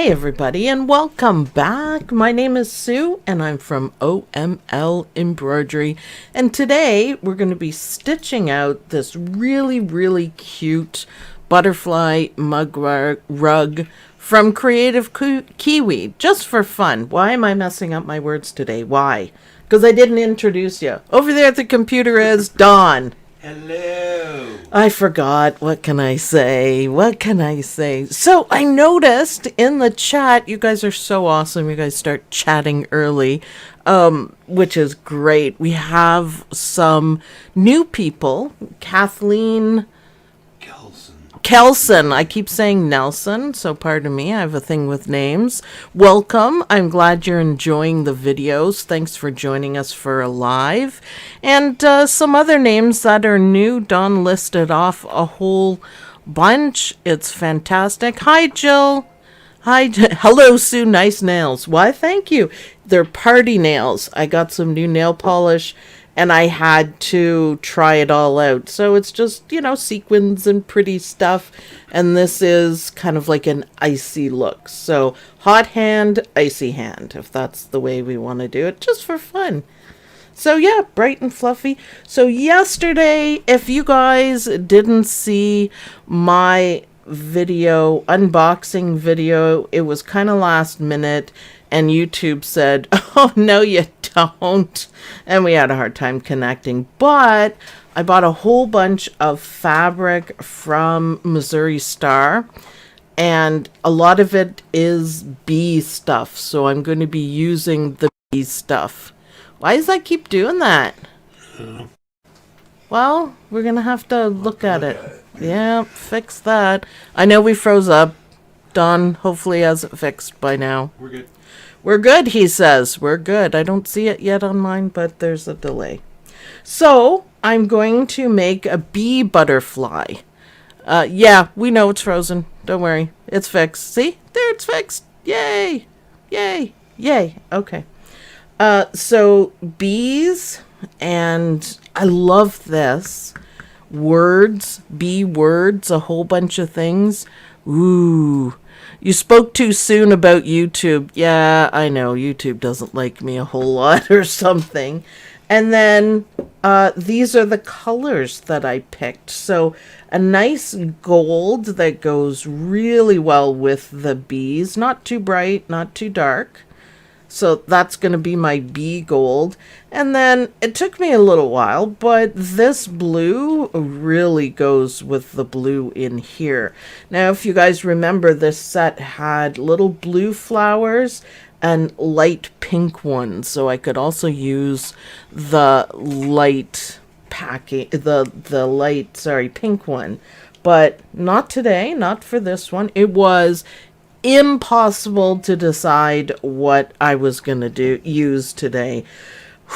everybody, and welcome back. My name is Sue, and I'm from OML Embroidery. And today, we're going to be stitching out this really cute butterfly mug rug from Kreative Kiwi, just for fun. Why am I messing up my words today? Why? Because I didn't introduce you. Over there at the computer is Dawn. Hello. I forgot. What can I say? So I noticed in the chat, you guys are so awesome. You guys start chatting early, which is great. We have some new people. Kathleen Kelson. I keep saying Nelson, so pardon me. I have a thing with names. Welcome. I'm glad you're enjoying the videos. Thanks for joining us for a live. And some other names that are new. Dawn listed off a whole bunch. It's fantastic. Hi, Jill. Hi. Hello, Sue. Nice nails. Why, thank you. They're party nails. I got some new nail polish, and I had to try it all out. So it's just, you know, sequins and pretty stuff. And this is kind of like an icy look. So hot hand, icy hand, if that's the way we want to do it, just for fun. So yeah, bright and fluffy. So yesterday, if you guys didn't see my video, unboxing video, it was kind of last minute. And YouTube said, oh, no, you don't. And we had a hard time connecting. But I bought a whole bunch of fabric from Missouri Star. And a lot of it is bee stuff. So I'm going to be using the bee stuff. Why does that keep doing that? Well, we're going to have to look at it. Yeah, fix that. I know we froze up. Dawn hopefully has it fixed by now. We're good. We're good, he says. We're good. I don't see it yet on mine, but there's a delay. So, I'm going to make a bee butterfly. Yeah, we know it's frozen. Don't worry. It's fixed. See? There, it's fixed. Yay! Yay! Yay! Okay. So, bees, and I love this. Words, bee words, a whole bunch of things. Ooh. You spoke too soon about YouTube. Yeah, I know. YouTube doesn't like me a whole lot or something. And then these are the colors that I picked. So a nice gold that goes really well with the bees. Not too bright, not too dark. So that's going to be my bee gold. And then it took me a little while, but this blue really goes with the blue in here. Now, if you guys remember, this set had little blue flowers and light pink ones. So I could also use the light packing, the light, pink one. But not today, not for this one. It was impossible to decide what I was going to use today.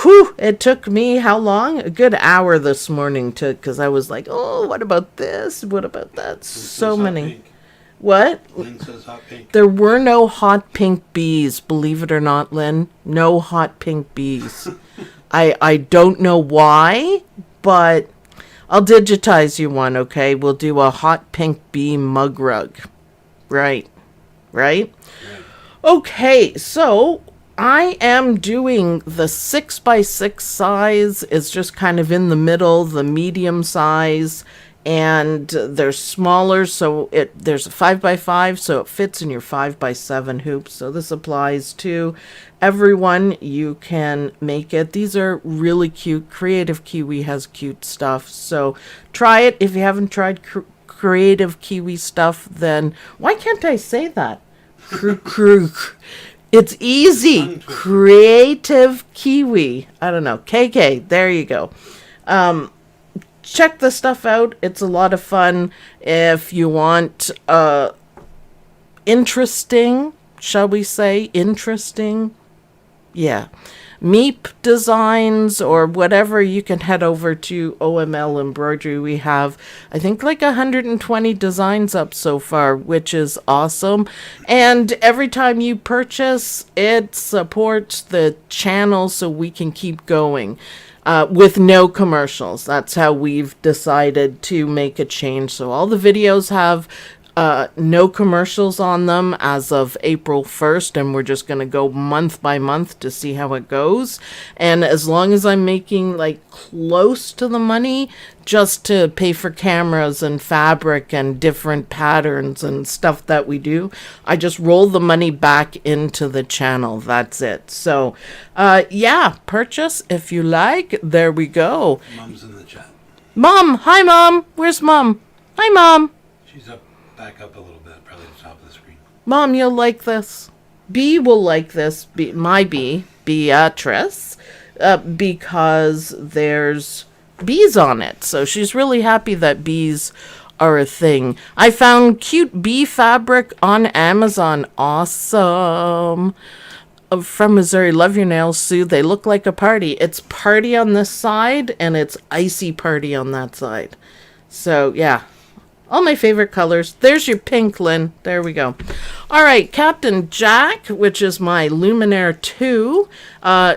Whew, it took me how long? A good hour this morning because I was like, oh, what about this? What about that? So many. Pink. What? Lynn says hot pink. There were no hot pink bees, believe it or not, Lynn. No hot pink bees. I don't know why, but I'll digitize you one, okay? We'll do a hot pink bee mug rug. Right? Okay, so I am doing the 6x6 size. It's just kind of in the middle, the medium size, and they're smaller, so there's a 5x5, so it fits in your 5x7 hoops. So this applies to everyone. You can make it. These are really cute. Kreative Kiwi has cute stuff, so try it. If you haven't tried Kreative Kiwi stuff, then why can't I say that? It's easy. Kreative Kiwi. I don't know. KK. There you go. Check the stuff out. It's a lot of fun. If you want interesting, shall we say, yeah, Meep designs or whatever, you can head over to OML Embroidery. We have, I think, like 120 designs up so far, which is awesome. And every time you purchase, it supports the channel so we can keep going with no commercials. That's how we've decided to make a change. So all the videos have No commercials on them as of April 1st, and we're just going to go month by month to see how it goes. And as long as I'm making like close to the money just to pay for cameras and fabric and different patterns and stuff that we do, I just roll the money back into the channel. That's it. So, yeah, purchase if you like. There we go. Mom's in the chat. Mom! Hi, Mom! Where's Mom? Hi, Mom! She's back up a little bit, probably at the top of the screen. Mom, you'll like this. B will like this. My B, Beatrice, because there's bees on it. So she's really happy that bees are a thing. I found cute bee fabric on Amazon. Awesome. From Missouri. Love your nails, Sue. They look like a party. It's party on this side and it's icy party on that side. So, yeah. All my favorite colors. There's your pink, Lynn. There we go. All right, Captain Jack, which is my Luminaire 2.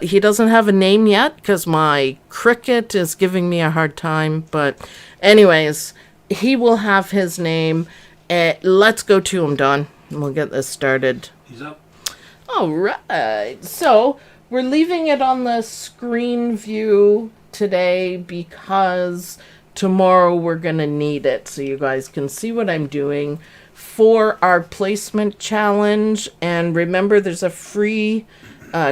He doesn't have a name yet because my Cricut is giving me a hard time. But anyways, he will have his name. Let's go to him, Don. And we'll get this started. He's up. All right. So we're leaving it on the screen view today because tomorrow we're going to need it so you guys can see what I'm doing for our placement challenge. And remember, there's a free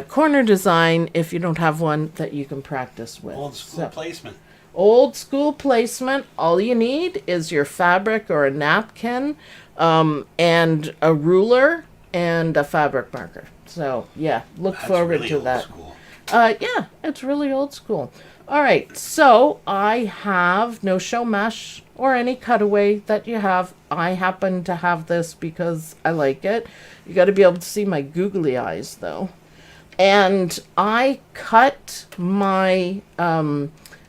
corner design if you don't have one that you can practice with. Old school placement. Old school placement. All you need is your fabric or a napkin and a ruler and a fabric marker. So, yeah, look forward to that. School. Yeah, it's really old school. All right, so I have no show mesh or any cutaway that you have. I happen to have this because I like it. You got to be able to see my googly eyes, though. And I cut my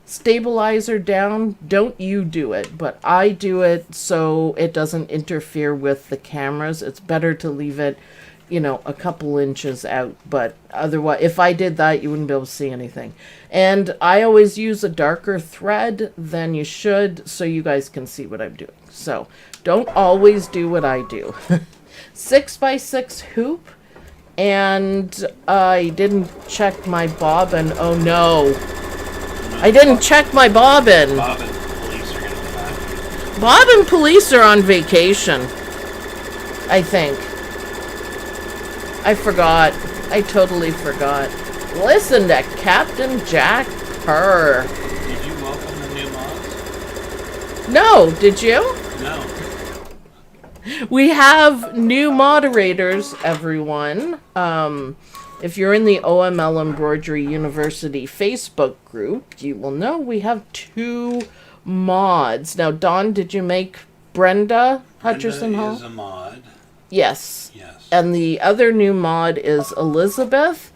stabilizer down. Don't you do it, but I do it so it doesn't interfere with the cameras. It's better to leave it, you know, a couple inches out, but otherwise, if I did that, you wouldn't be able to see anything. And I always use a darker thread than you should so you guys can see what I'm doing. So don't always do what I do. 6x6 hoop, and I didn't check my bobbin. Oh no, I didn't check my bobbin. Bob and police are going to come back. Bob and police are on vacation, I think. I forgot. I totally forgot. Listen to Captain Jack purr. Did you welcome the new mods? No, did you? No. We have new moderators, everyone. If you're in the OML Embroidery University Facebook group, you will know we have 2 mods. Now, Dawn, did you make Brenda Hutcherson Hall? Brenda is a mod. Yes. Yes. And the other new mod is Elizabeth,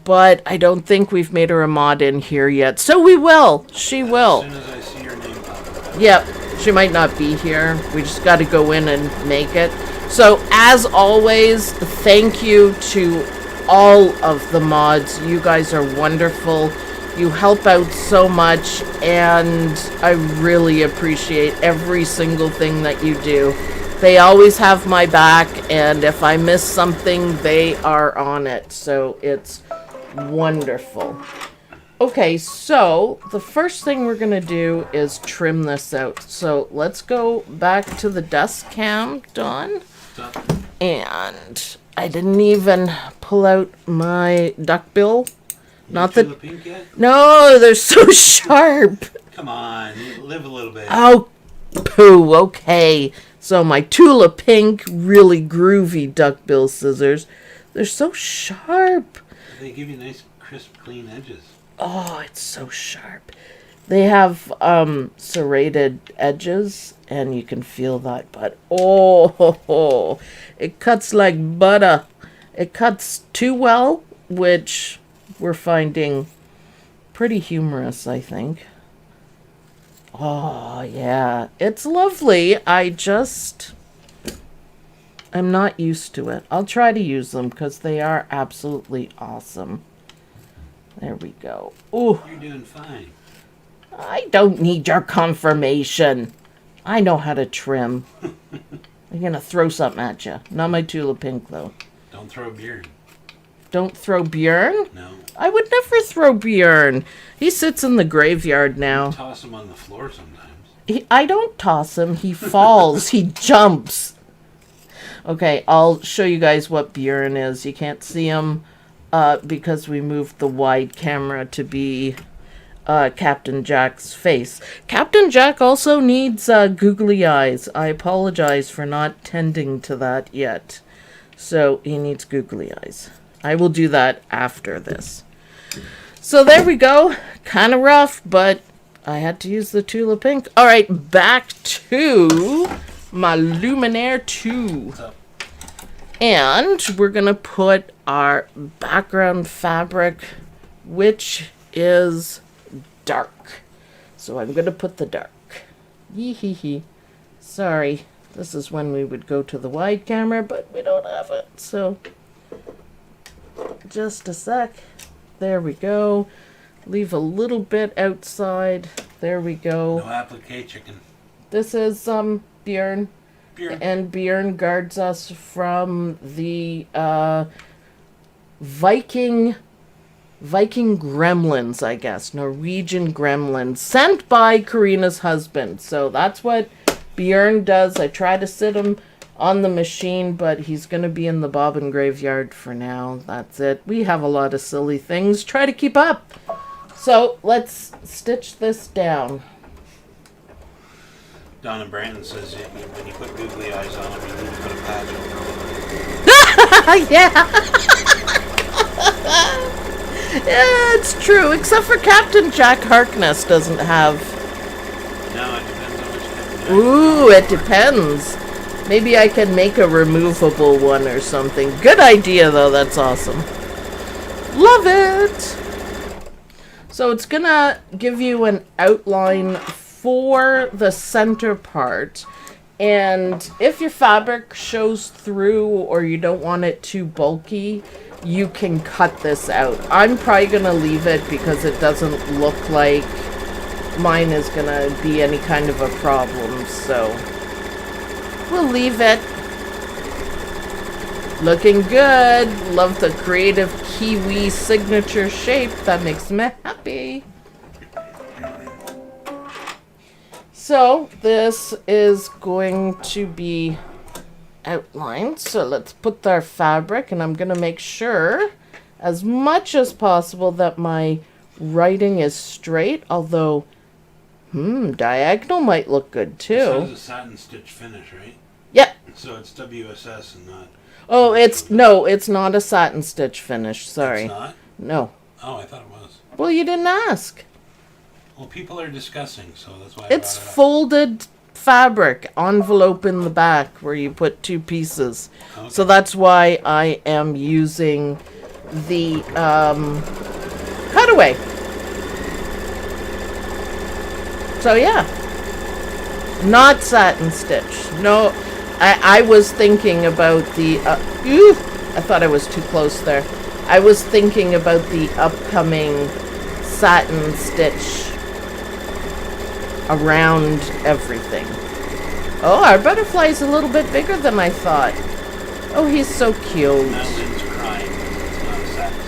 but I don't think we've made her a mod in here yet. So we will. She will. As soon as I see your name pop up. Yep. She might not be here. We just got to go in and make it. So as always, thank you to all of the mods. You guys are wonderful. You help out so much, and I really appreciate every single thing that you do. They always have my back, and if I miss something, they are on it. So it's wonderful. Okay, so the first thing we're going to do is trim this out. So let's go back to the desk cam, Dawn. Stop. And I didn't even pull out my duckbill. Not the that. pink yet? No, they're so sharp. Come on, live a little bit. Oh, poo. Okay. So my Tula Pink, really groovy duckbill scissors. They're so sharp. They give you nice, crisp, clean edges. Oh, it's so sharp. They have serrated edges, and you can feel that. But oh, it cuts like butter. It cuts too well, which we're finding pretty humorous, I think. Oh, yeah. It's lovely. I'm not used to it. I'll try to use them because they are absolutely awesome. There we go. Ooh. You're doing fine. I don't need your confirmation. I know how to trim. I'm gonna throw something at you. Not my Tula Pink, though. Don't throw Bjorn. Don't throw Bjorn? No. I would never throw Bjorn. He sits in the graveyard now. Toss him on the floor sometimes. I don't toss him. He falls. He jumps. Okay, I'll show you guys what Bjorn is. You can't see him because we moved the wide camera to be Captain Jack's face. Captain Jack also needs googly eyes. I apologize for not tending to that yet. So he needs googly eyes. I will do that after this. So there we go. Kind of rough, but I had to use the Tula Pink. All right, back to my Luminaire 2. What's up? And we're going to put our background fabric, which is dark. So I'm going to put the dark. Yee-hee-hee. Sorry. This is when we would go to the wide camera, but we don't have it. So just a sec. There we go. Leave a little bit outside. There we go. No applique chicken. This is Bjorn. Bjorn. And Bjorn guards us from the Viking gremlins, I guess. Norwegian gremlins. Sent by Karina's husband. So that's what Bjorn does. I try to sit him on the machine, but he's going to be in the bobbin graveyard for now. That's it. We have a lot of silly things. Try to keep up. So let's stitch this down. Donna Brandon says when you put googly eyes on him, you need to put a patch over him. Yeah. Yeah, it's true. Except for Captain Jack Harkness doesn't have. No, it depends on which Captain Jack. Ooh, it depends. Maybe I can make a removable one or something. Good idea, though. That's awesome. Love it. So it's gonna give you an outline for the center part, and if your fabric shows through or you don't want it too bulky, you can cut this out. I'm probably gonna leave it because it doesn't look like mine is gonna be any kind of a problem, so we'll leave it. Looking good. Love the Kreative Kiwi signature shape. That makes me happy. So this is going to be outlined. So let's put our fabric, and I'm going to make sure as much as possible that my writing is straight, although diagonal might look good too. It says a satin stitch finish, right? Yep. So it's WSS and not. Oh, it's not a satin stitch finish. Sorry. It's not? No. Oh, I thought it was. Well, you didn't ask. Well, people are discussing, so that's why. It's I brought it up. folded fabric, envelope in the back where you put two pieces. Okay. So that's why I am using the cutaway. So yeah, not satin stitch. No, I was thinking about the. I thought I was too close there. I was thinking about the upcoming satin stitch around everything. Oh, our butterfly's a little bit bigger than I thought. Oh, he's so cute. Now Lynn's crying. It's not a satin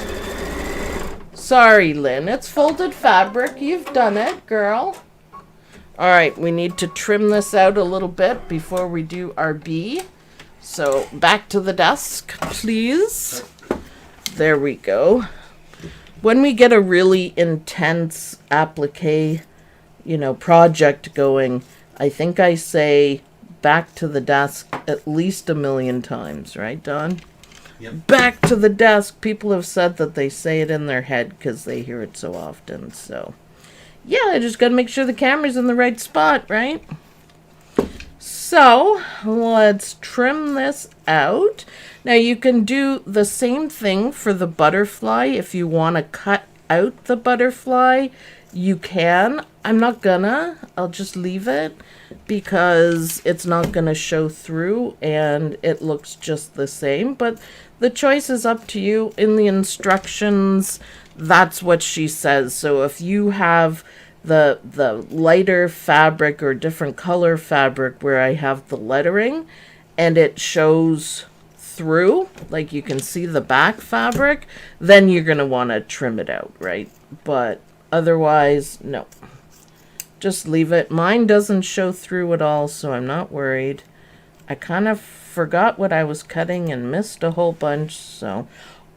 stitch. Sorry, Lynn. It's folded fabric. You've done it, girl. All right, we need to trim this out a little bit before we do our bee. So back to the desk, please. There we go. When we get a really intense applique, project going, I think I say back to the desk at least 1,000,000 times, right, Don? Yep. Back to the desk. People have said that they say it in their head because they hear it so often. So, yeah, I just got to make sure the camera's in the right spot, right? So, let's trim this out. Now, you can do the same thing for the butterfly. If you want to cut out the butterfly, you can. I'm not gonna. I'll just leave it because it's not gonna show through and it looks just the same. But the choice is up to you. In the instructions, that's what she says. So if you have the lighter fabric or different color fabric where I have the lettering, and it shows through, like you can see the back fabric, then you're going to want to trim it out, right? But otherwise, no. Just leave it. Mine doesn't show through at all, so I'm not worried. I kind of forgot what I was cutting and missed a whole bunch, so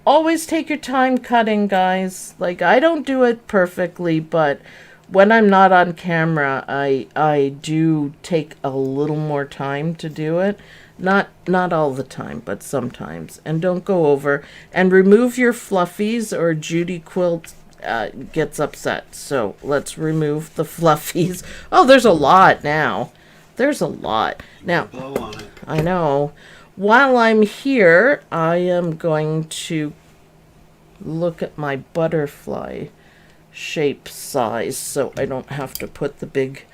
always take your time cutting, guys. Like, I don't do it perfectly, but when I'm not on camera, I do take a little more time to do it. Not all the time, but sometimes. And don't go over. And remove your fluffies, or Judy Quilt gets upset. So let's remove the fluffies. Oh, there's a lot now. There's a lot. Now, Blow on it. I know. While I'm here, I am going to look at my butterfly shape size so I don't have to put the big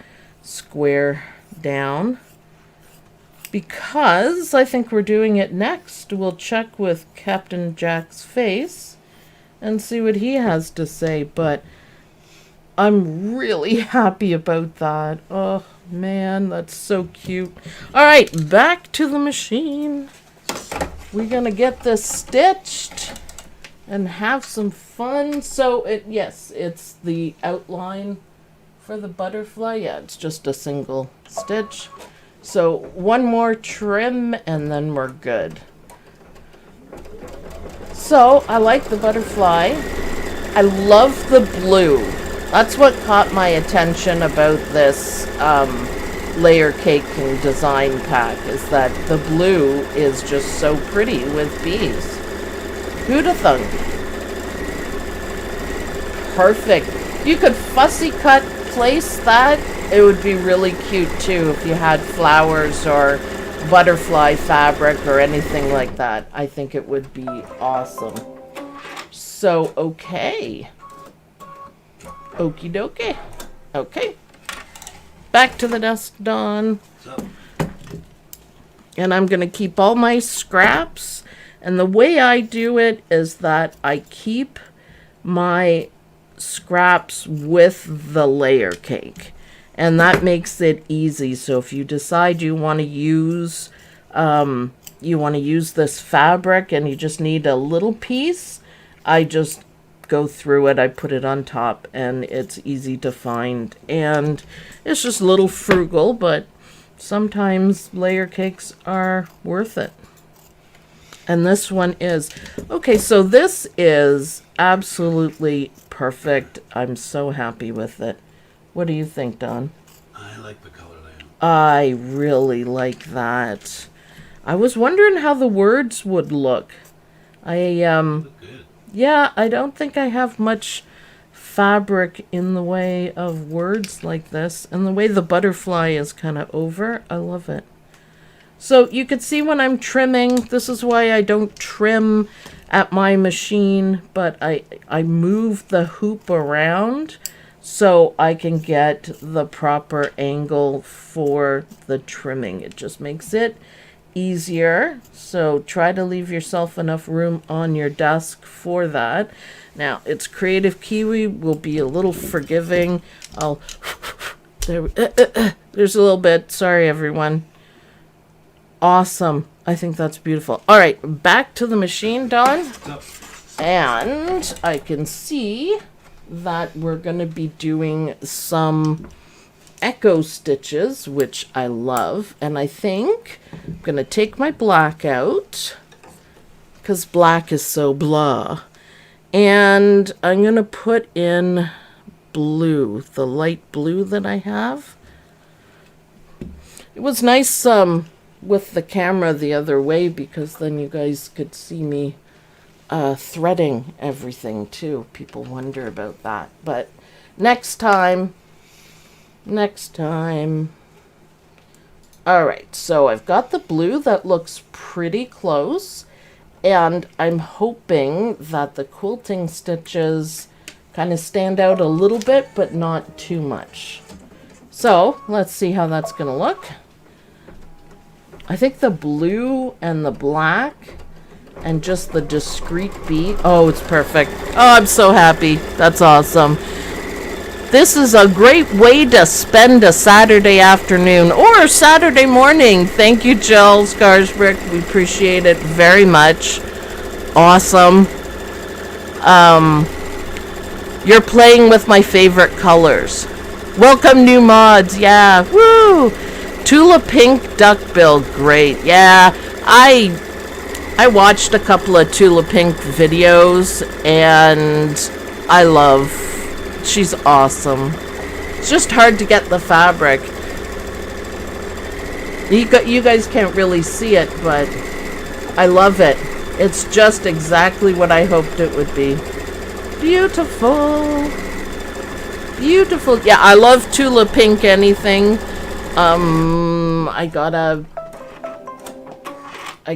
square down. Because I think we're doing it next. We'll check with Captain Jack's face and see what he has to say. But I'm really happy about that. Oh, man, that's so cute. All right, back to the machine. We're going to get this stitched and have some fun. So, yes, it's the outline for the butterfly. Yeah, it's just a single stitch. So one more trim and then we're good. So I like the butterfly. I love the blue. That's what caught my attention about this layer cake and design pack, is that the blue is just so pretty with bees. Who'da thunk? Perfect. You could fussy cut place that. It would be really cute too if you had flowers or butterfly fabric or anything like that. I think it would be awesome. So, okay. Okie dokie. Okay. Back to the desk, Dawn. And I'm going to keep all my scraps. And the way I do it is that I keep my scraps with the layer cake. And that makes it easy. So if you decide you want to use this fabric and you just need a little piece, I just go through it. I put it on top and it's easy to find. And it's just a little frugal, but sometimes layer cakes are worth it. And this one is. Okay, so this is absolutely perfect. I'm so happy with it. What do you think, Don? I like the color layout. I really like that. I was wondering how the words would look. Look good. Yeah, I don't think I have much fabric in the way of words like this. And the way the butterfly is kind of over, I love it. So you can see when I'm trimming, this is why I don't trim at my machine, but I move the hoop around so I can get the proper angle for the trimming. It just makes it easier. So try to leave yourself enough room on your desk for that. Now, it's Kreative Kiwi. Will be a little forgiving. There's a little bit. Sorry, everyone. Awesome. I think that's beautiful. All right, back to the machine, Don. And I can see that we're going to be doing some echo stitches, which I love. And I think I'm going to take my black out because black is so blah. And I'm going to put in blue, the light blue that I have. It was nice with the camera the other way because then you guys could see me threading everything too. People wonder about that, but next time. All right, so I've got the blue that looks pretty close, and I'm hoping that the quilting stitches kind of stand out a little bit, but not too much. So let's see how that's gonna look. I think the blue and the black and just the discrete bead. Oh, it's perfect. Oh, I'm so happy. That's awesome. This is a great way to spend a Saturday afternoon or Saturday morning. Thank you, Jill Scarsbrick. We appreciate it very much. Awesome. You're playing with my favorite colors. Welcome, new mods. Yeah. Woo! Tula Pink Duckbill. Great. Yeah. I watched a couple of Tula Pink videos, and I love. She's awesome. It's just hard to get the fabric. You guys can't really see it, but I love it. It's just exactly what I hoped it would be. Beautiful. Beautiful. Yeah, I love Tula Pink anything. I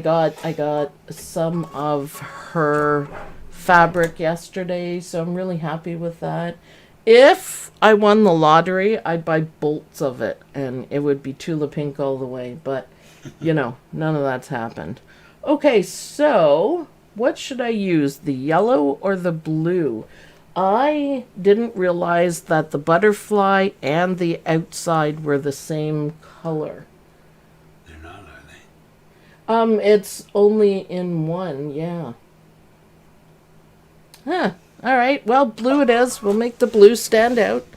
got some of her fabric yesterday, so I'm really happy with that. If I won the lottery, I'd buy bolts of it, and it would be Tula Pink all the way, but, you know, none of that's happened. Okay, so, what should I use, the yellow or the blue? I didn't realize that the butterfly and the outside were the same color. They're not, are they? It's only in one, yeah. Huh. Alright, well, blue it is. We'll make the blue stand out.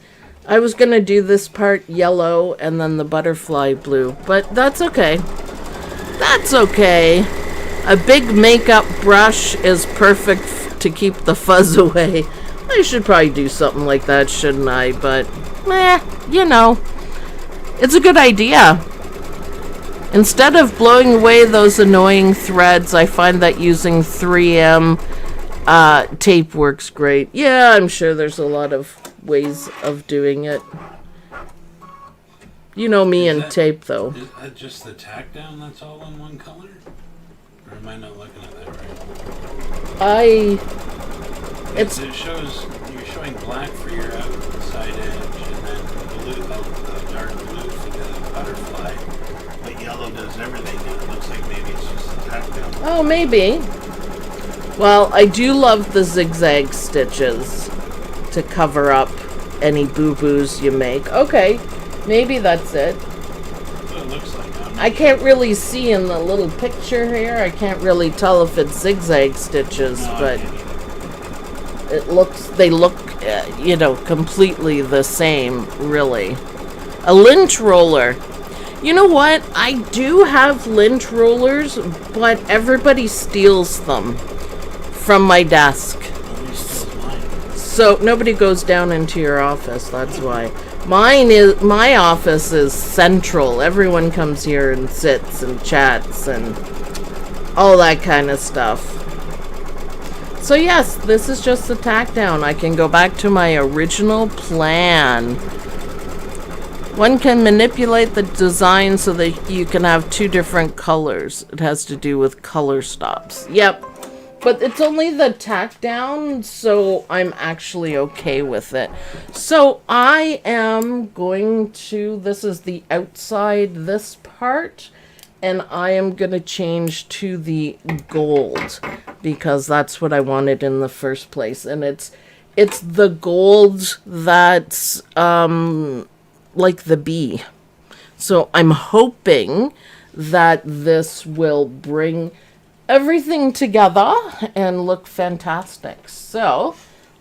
I was going to do this part yellow and then the butterfly blue, but that's okay. That's okay. A big makeup brush is perfect to keep the fuzz away. I should probably do something like that, shouldn't I? But, you know, it's a good idea. Instead of blowing away those annoying threads, I find that using 3M tape works great. Yeah, I'm sure there's a lot of ways of doing it. You know me and tape, though. Is that just the tack down that's all in one color? Or am I not looking at that right? It shows, you're showing black for your outside edge, and then blue, dark blue for the butterfly. But yellow does everything, and it looks like maybe it's just the tack down. Oh, maybe. Well, I do love the zigzag stitches to cover up any boo-boos you make. Okay, maybe that's it. That's what it looks like. I can't really see in the little picture here. I can't really tell if it's zigzag stitches, but they look, you know, completely the same, really. A lint roller. You know what? I do have lint rollers, but everybody steals them from my desk. So nobody goes down into your office, that's why. My office is central. Everyone comes here and sits and chats and all that kind of stuff. So yes, this is just the tack down. I can go back to my original plan. One can manipulate the design so that you can have two different colors. It has to do with color stops. Yep. But it's only the tack down, so I'm actually okay with it. So I am going to, this is the outside, this part, and I am going to change to the gold because that's what I wanted in the first place. And it's the gold that's like the bee. So I'm hoping that this will bring everything together and look fantastic. So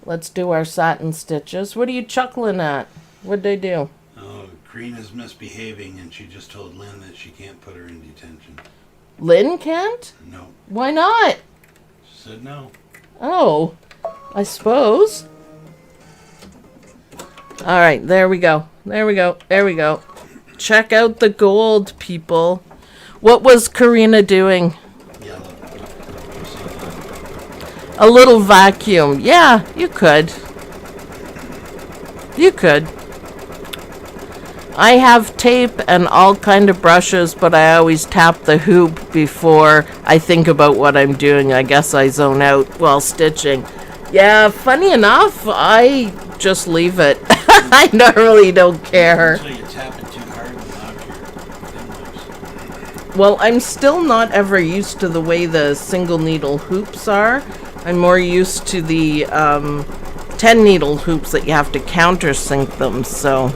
let's do our satin stitches. What are you chuckling at? What'd they do? Oh, Karina's misbehaving, and she just told Lynn that she can't put her in detention. Lynn can't? No. Why not? She said no. Oh, I suppose. All right, there we go. There we go. There we go. Check out the gold, people. What was Karina doing? A little vacuum. Yeah, you could. You could. I have tape and all kind of brushes, but I always tap the hoop before I think about what I'm doing. I guess I zone out while stitching. Yeah, funny enough, I just leave it. I normally don't care. So you tap it too hard and knock your fingers. Well, I'm still not ever used to the way the single needle hoops are. I'm more used to the 10 needle hoops that you have to countersink them. So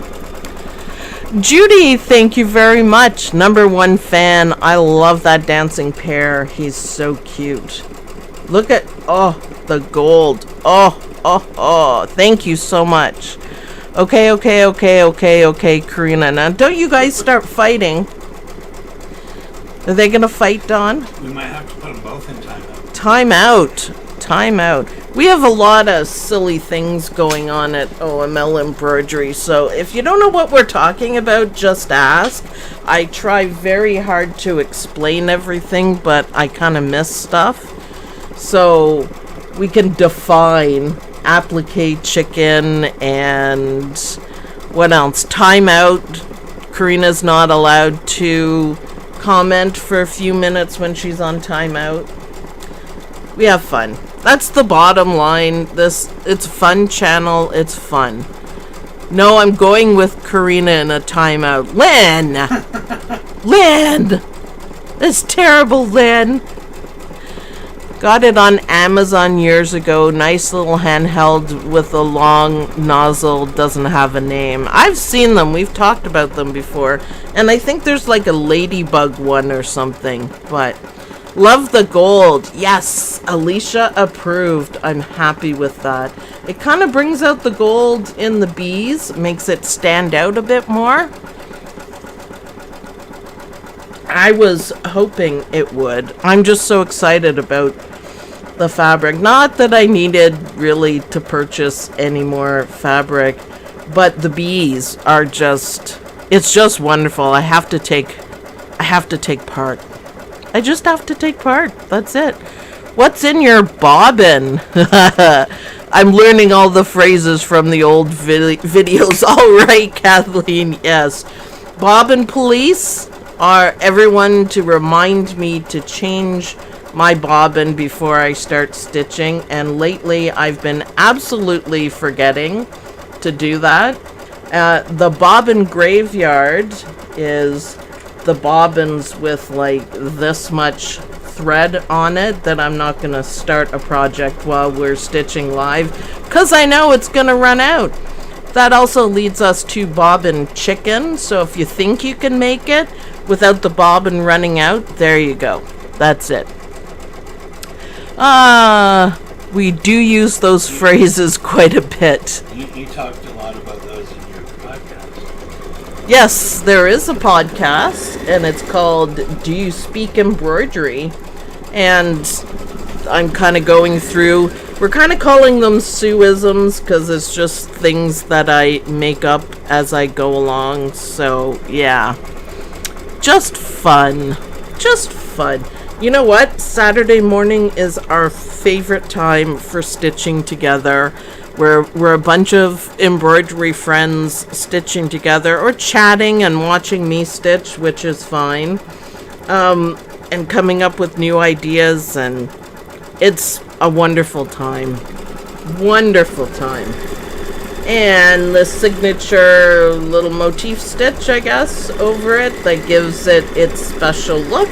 Judy, thank you very much. #1 fan. I love that dancing pear. He's so cute. Look at, oh, the gold. Oh, thank you so much. Okay, Karina. Now, don't you guys start fighting. Are they going to fight, Dawn? We might have to put them both in timeout. Timeout. We have a lot of silly things going on at OML Embroidery, so if you don't know what we're talking about, just ask. I try very hard to explain everything, but I kind of miss stuff. So we can define applique chicken and what else? Timeout. Karina's not allowed to comment for a few minutes when she's on timeout. We have fun. That's the bottom line. It's a fun channel. It's fun. No, I'm going with Karina in a timeout. Lynn! It's terrible, Lynn. Got it on Amazon years ago. Nice little handheld with a long nozzle. Doesn't have a name. I've seen them. We've talked about them before. And I think there's like a ladybug one or something. But love the gold. Yes, Alicia approved. I'm happy with that. It kind of brings out the gold in the bees. Makes it stand out a bit more. I was hoping it would. I'm just so excited about the fabric. Not that I needed really to purchase any more fabric, but the bees are just, it's just wonderful. I have to take part. I just have to take part. That's it. What's in your bobbin? I'm learning all the phrases from the old videos. All right, Kathleen. Yes. Bobbin police are everyone to remind me to change my bobbin before I start stitching, and lately I've been absolutely forgetting to do that. The bobbin graveyard is the bobbins with like this much thread on it that I'm not gonna start a project while we're stitching live because I know it's gonna run out. That also leads us to bobbin chicken, so if you think you can make it without the bobbin running out, there you go. That's it. We do use those phrases quite a bit. You talked a lot about those in your podcast. Yes, there is a podcast, and it's called Do You Speak Embroidery? And I'm kind of going through, we're kind of calling them Sueisms because it's just things that I make up as I go along. So, yeah. Just fun. You know what? Saturday morning is our favorite time for stitching together. We're a bunch of embroidery friends stitching together or chatting and watching me stitch, which is fine. And coming up with new ideas, and it's a wonderful time. Wonderful time. And the signature little motif stitch, I guess, over it that gives it its special look,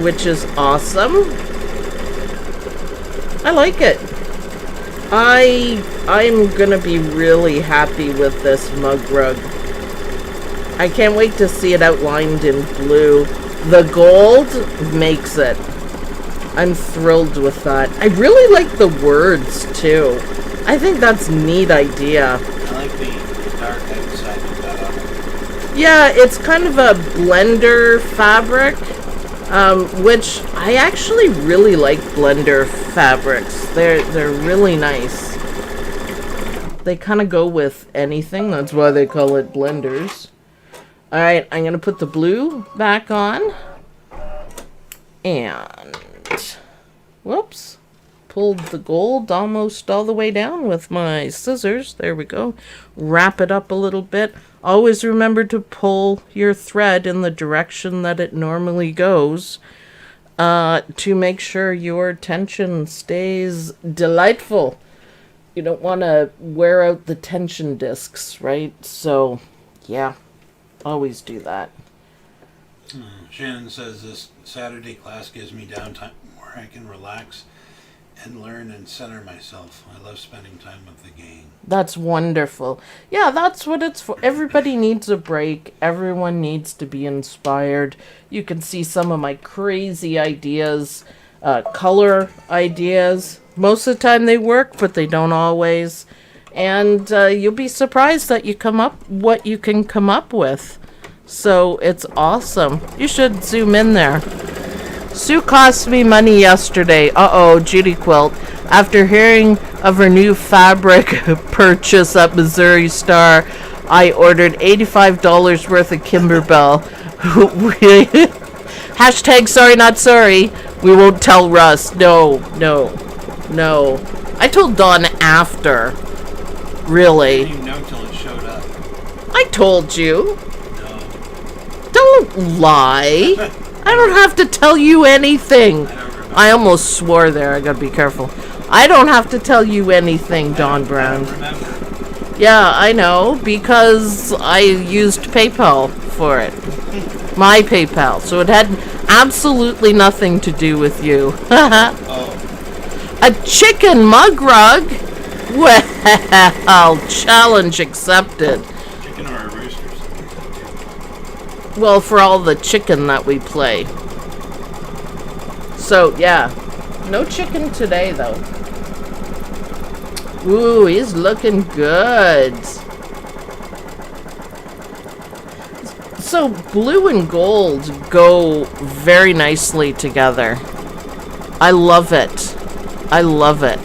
which is awesome. I like it. I'm gonna be really happy with this mug rug. I can't wait to see it outlined in blue. The gold makes it. I'm thrilled with that. I really like the words too. I think that's a neat idea. I like the dark outside of that on it. Yeah, it's kind of a blender fabric, which I actually really like blender fabrics. They're really nice. They kind of go with anything. That's why they call it blenders. All right, I'm gonna put the blue back on, and whoops. Pulled the gold almost all the way down with my scissors. There we go. Wrap it up a little bit. Always remember to pull your thread in the direction that it normally goes to make sure your tension stays delightful. You don't want to wear out the tension discs, right? So, yeah, always do that. Shannon says this Saturday class gives me downtime where I can relax and learn and center myself. I love spending time with the gang. That's wonderful. Yeah, that's what it's for. Everybody needs a break. Everyone needs to be inspired. You can see some of my crazy ideas, color ideas. Most of the time they work, but they don't always. And you'll be surprised that what you can come up with. So it's awesome. You should zoom in there. Sue cost me money yesterday. Uh-oh, Judy Quilt. After hearing of her new fabric purchase at Missouri Star, I ordered $85 worth of Kimberbell. Hashtag sorry not sorry. We won't tell Russ. No. I told Dawn after. Really. I didn't even know till it showed up. I told you. No. Don't lie. I don't have to tell you anything. I don't remember. I almost swore there. I gotta be careful. I don't have to tell you anything, Don Brown. I don't remember. Yeah, I know, because I used PayPal for it. My PayPal. So it had absolutely nothing to do with you. Oh. A chicken mug rug? Well, challenge accepted. Chicken or a rooster? Well, for all the chicken that we play. So, yeah. No chicken today, though. Ooh, he's looking good. So, blue and gold go very nicely together. I love it. I love it.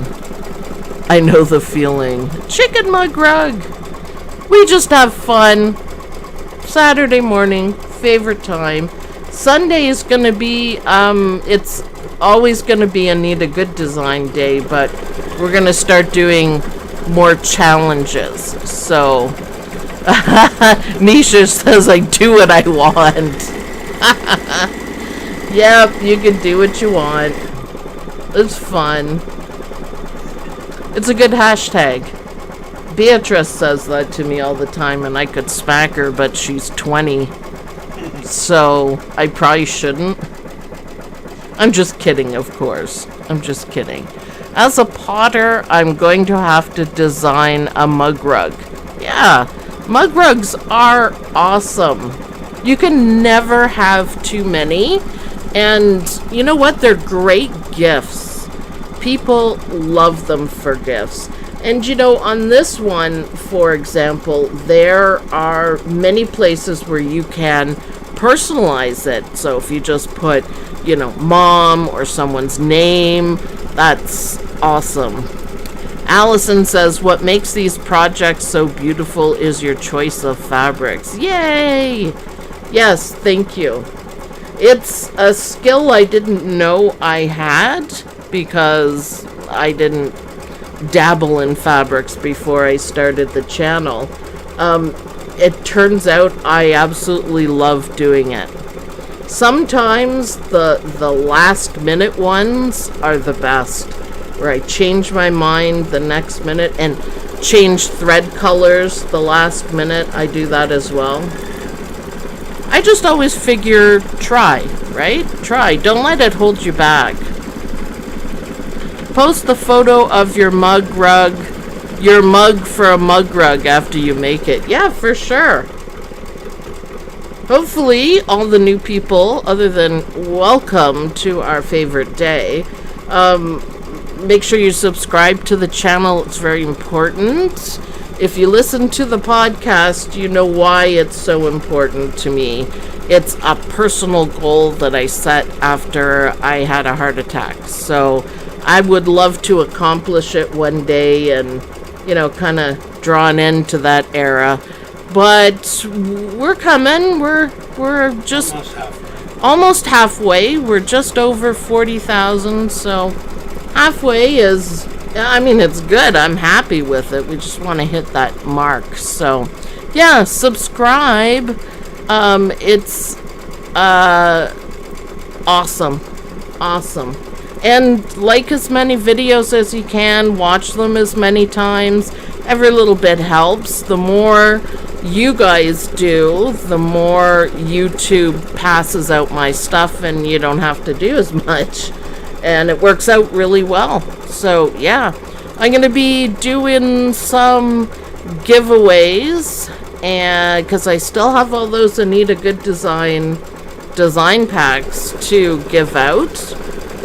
I know the feeling. Chicken mug rug. We just have fun. Saturday morning, favorite time. Sunday is going to be, it's always going to be Anita Good Design Day, but we're going to start doing more challenges. So, Nisha says I do what I want. Yep, you can do what you want. It's fun. It's a good hashtag. Beatrice says that to me all the time, and I could smack her, but she's 20. So, I probably shouldn't. I'm just kidding, of course. I'm just kidding. As a potter, I'm going to have to design a mug rug. Yeah, mug rugs are awesome. You can never have too many. And you know what? They're great gifts. People love them for gifts. And you know, on this one, for example, there are many places where you can personalize it. So if you just put, you know, mom or someone's name, that's awesome. Allison says, what makes these projects so beautiful is your choice of fabrics. Yay! Yes, thank you. It's a skill I didn't know I had because I didn't dabble in fabrics before I started the channel. It turns out I absolutely love doing it. Sometimes the last minute ones are the best, where I change my mind the next minute and change thread colors the last minute. I do that as well. I just always figure try, right? Try. Don't let it hold you back. Post the photo of your mug rug, your mug for a mug rug after you make it. Yeah, for sure. Hopefully, all the new people, other than welcome to our favorite day, make sure you subscribe to the channel. It's very important. If you listen to the podcast, you know why it's so important to me. It's a personal goal that I set after I had a heart attack. So I would love to accomplish it one day and, you know, kind of drawn into that era. But we're coming. We're just almost halfway. We're just over 40,000. So halfway is, I mean, it's good. I'm happy with it. We just want to hit that mark. So yeah, subscribe. It's awesome. And like as many videos as you can. Watch them as many times. Every little bit helps. The more you guys do, the more YouTube passes out my stuff and you don't have to do as much. and it works out really well. So yeah, I'm gonna be doing some giveaways, and because I still have all those Anita Good design packs to give out,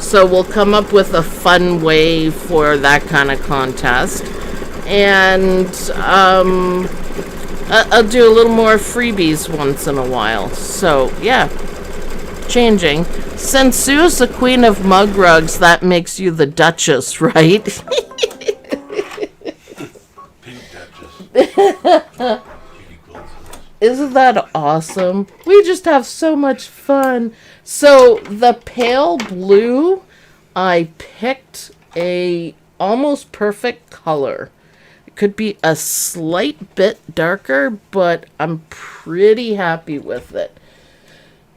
so we'll come up with a fun way for that kind of contest. And I'll do a little more freebies once in a while. So yeah, changing. Since Sue's the queen of mug rugs, that makes you the Duchess, right? Pink Duchess. Isn't that awesome? We just have so much fun. So the pale blue, I picked a almost perfect color. It could be a slight bit darker, but I'm pretty happy with it.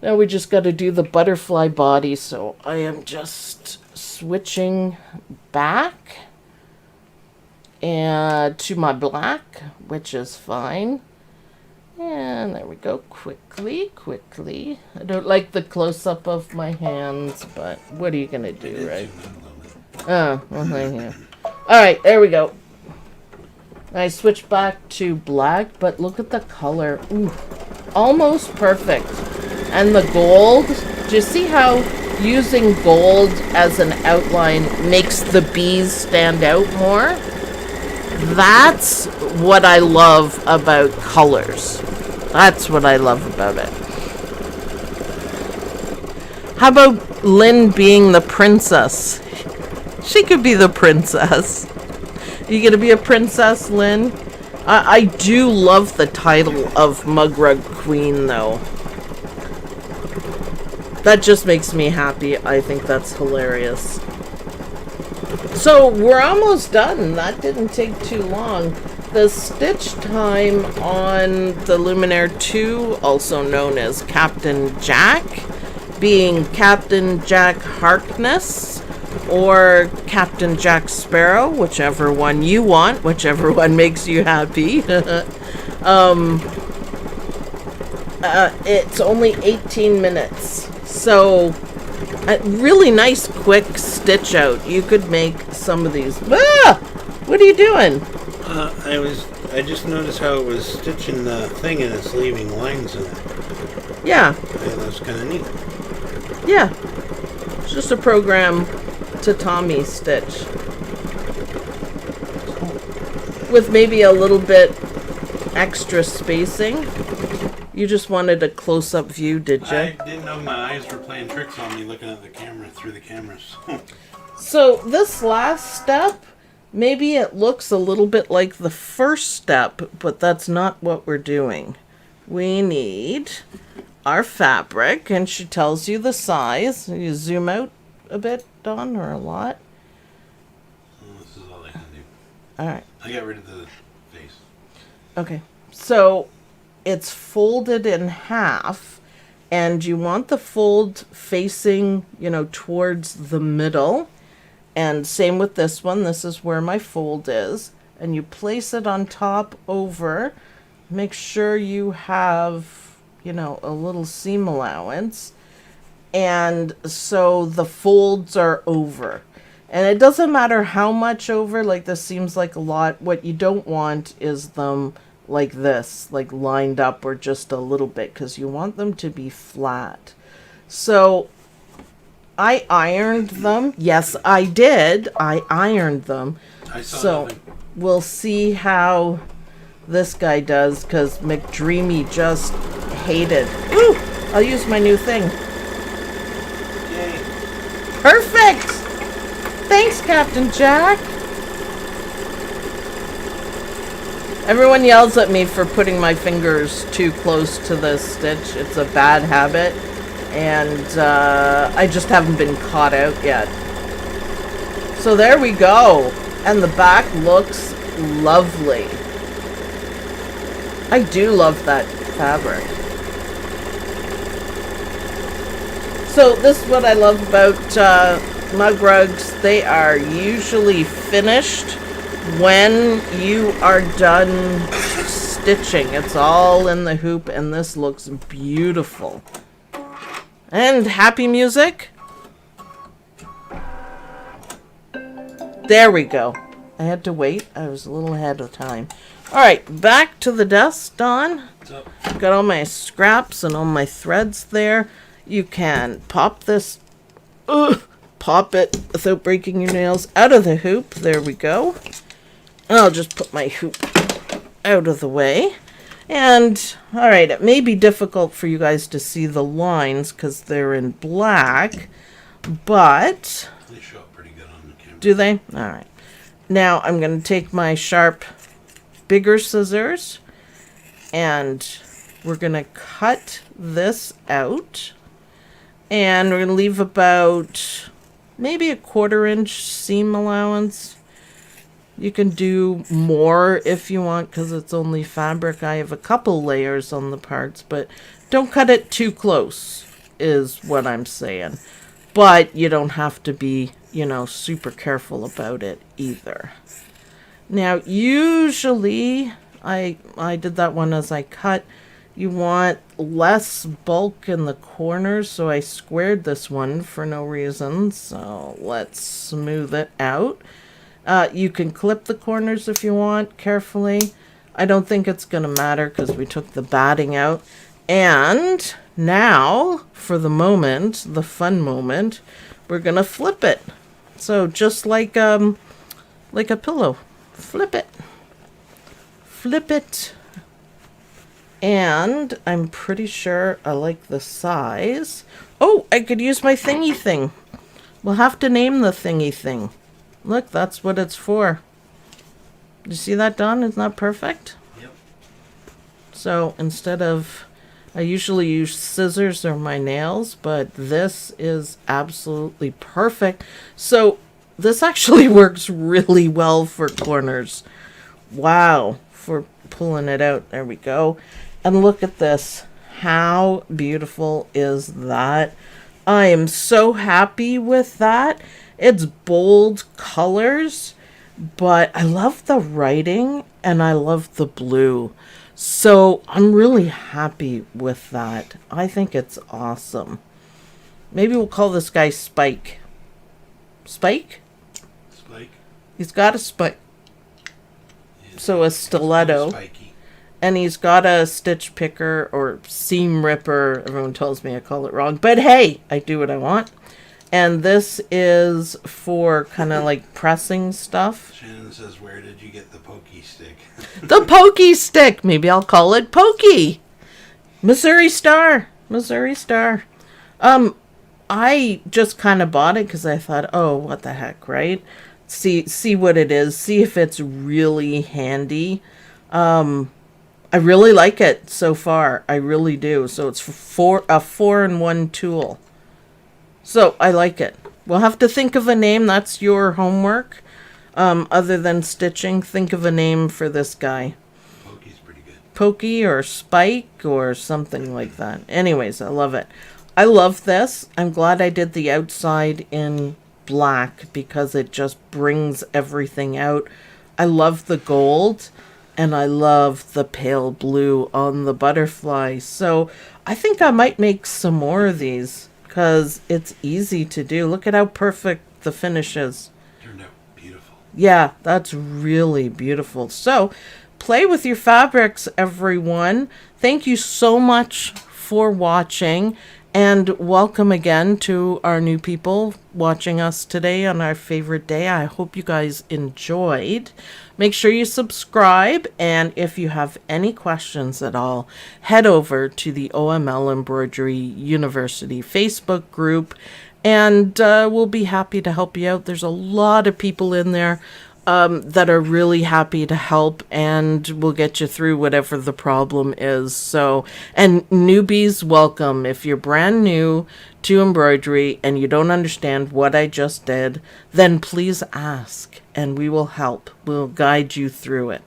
Now we just got to do the butterfly body, so I am just switching back and to my black, which is fine. And there we go, quickly. I don't like the close-up of my hands, but what are you going to do, right? Oh, well, yeah. Alright, there we go. I switched back to black, but look at the color. Ooh, almost perfect. And the gold, do you see how using gold as an outline makes the bees stand out more? That's what I love about colors. That's what I love about it. How about Lynn being the princess? She could be the princess. You gonna be a princess, Lynn? I do love the title of Mug Rug Queen, though. That just makes me happy. I think that's hilarious. So we're almost done. That didn't take too long. The stitch time on the Luminaire 2, also known as Captain Jack, being Captain Jack Harkness or Captain Jack Sparrow, whichever one you want, whichever one makes you happy. It's only 18 minutes. So, a really nice quick stitch out. You could make some of these. Ah! What are you doing? I just noticed how it was stitching the thing and it's leaving lines in it. Yeah. That's kind of neat. Yeah. It's just a program to Tommy stitch. With maybe a little bit extra spacing. You just wanted a close-up view, did you? I didn't know my eyes were playing tricks on me looking at the camera through the cameras. So this last step, maybe it looks a little bit like the first step, but that's not what we're doing. We need our fabric, and she tells you the size. You zoom out a bit, Dawn, or a lot? This is all I can do. All right. I got rid of the face. Okay. So it's folded in half, and you want the fold facing, towards the middle. And same with this one. This is where my fold is. And you place it on top over. Make sure you have, a little seam allowance. And so the folds are over. And it doesn't matter how much over, like this seems like a lot. What you don't want is them like this, like lined up or just a little bit, because you want them to be flat. So I ironed them. Yes, I did. I ironed them. I saw so nothing. We'll see how this guy does, because McDreamy just hated. Ooh, I'll use my new thing. Yay. Perfect! Thanks, Captain Jack. Everyone yells at me for putting my fingers too close to the stitch. It's a bad habit, and I just haven't been caught out yet. So there we go. And the back looks lovely. I do love that fabric. So this is what I love about mug rugs. They are usually finished when you are done stitching. It's all in the hoop, and this looks beautiful. And happy music. There we go. I had to wait. I was a little ahead of time. All right, back to the desk, Don. What's up? Got all my scraps and all my threads there. You can pop this, pop it without breaking your nails out of the hoop. There we go. I'll just put my hoop out of the way. And, all right, it may be difficult for you guys to see the lines because they're in black, but... They show up pretty good on the camera. Do they? All right. Now I'm going to take my sharp, bigger scissors, and we're going to cut this out. And we're going to leave about maybe a 1/4 inch seam allowance. You can do more if you want because it's only fabric. I have a couple layers on the parts, but don't cut it too close is what I'm saying. But you don't have to be, you know, super careful about it either. Now, usually, I did that one as I cut. You want less bulk in the corners, so I squared this one for no reason. So let's smooth it out. You can clip the corners if you want, carefully. I don't think it's going to matter because we took the batting out. And now, for the moment, the fun moment, we're going to flip it. So just like a pillow. Flip it. Flip it. And I'm pretty sure I like the size. Oh, I could use my thingy thing. We'll have to name the thingy thing. Look, that's what it's for. You see that, Don? Isn't that perfect? Yep. So instead of... I usually use scissors or my nails, but this is absolutely perfect. So this actually works really well for corners. Wow, for pulling it out. There we go. And look at this. How beautiful is that? I am so happy with that. It's bold colors, but I love the writing and I love the blue. So I'm really happy with that. I think it's awesome. Maybe we'll call this guy Spike. Spike? Spike. He's got a spike. Yeah, So a stiletto. Spiky. And he's got a stitch picker or seam ripper. Everyone tells me I call it wrong. But hey, I do what I want. And this is for kind of like pressing stuff. Shannon says, where did you get the pokey stick? The pokey stick. Maybe I'll call it Pokey. Missouri Star. Missouri Star. I just kind of bought it because I thought, oh, what the heck, right? See what it is. See if it's really handy. I really like it so far. I really do. So it's for a 4-in-1 tool. So I like it. We'll have to think of a name. That's your homework. Other than stitching, think of a name for this guy. Pokey's pretty good. Pokey or Spike or something like that. Anyways, I love it. I love this. I'm glad I did the outside in black because it just brings everything out. I love the gold and I love the pale blue on the butterfly. So I think I might make some more of these because it's easy to do. Look at how perfect the finish is. Turned out beautiful. Yeah, that's really beautiful. So play with your fabrics, everyone. Thank you so much for watching. And welcome again to our new people watching us today on our favorite day. I hope you guys enjoyed. Make sure you subscribe. And if you have any questions at all, head over to the OML Embroidery University Facebook group. And we'll be happy to help you out. There's a lot of people in there that are really happy to help, and we'll get you through whatever the problem is. So, and newbies, welcome. If you're brand new to embroidery and you don't understand what I just did, then please ask and we will help. We'll guide you through it.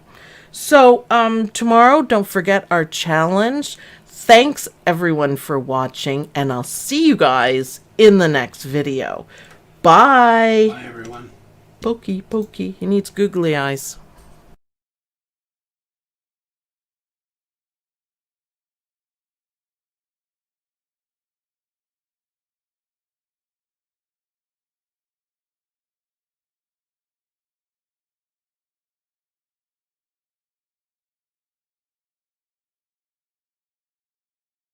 So, tomorrow, don't forget our challenge. Thanks everyone for watching, and I'll see you guys in the next video. Bye. Bye, everyone. Pokey, Pokey. He needs googly eyes.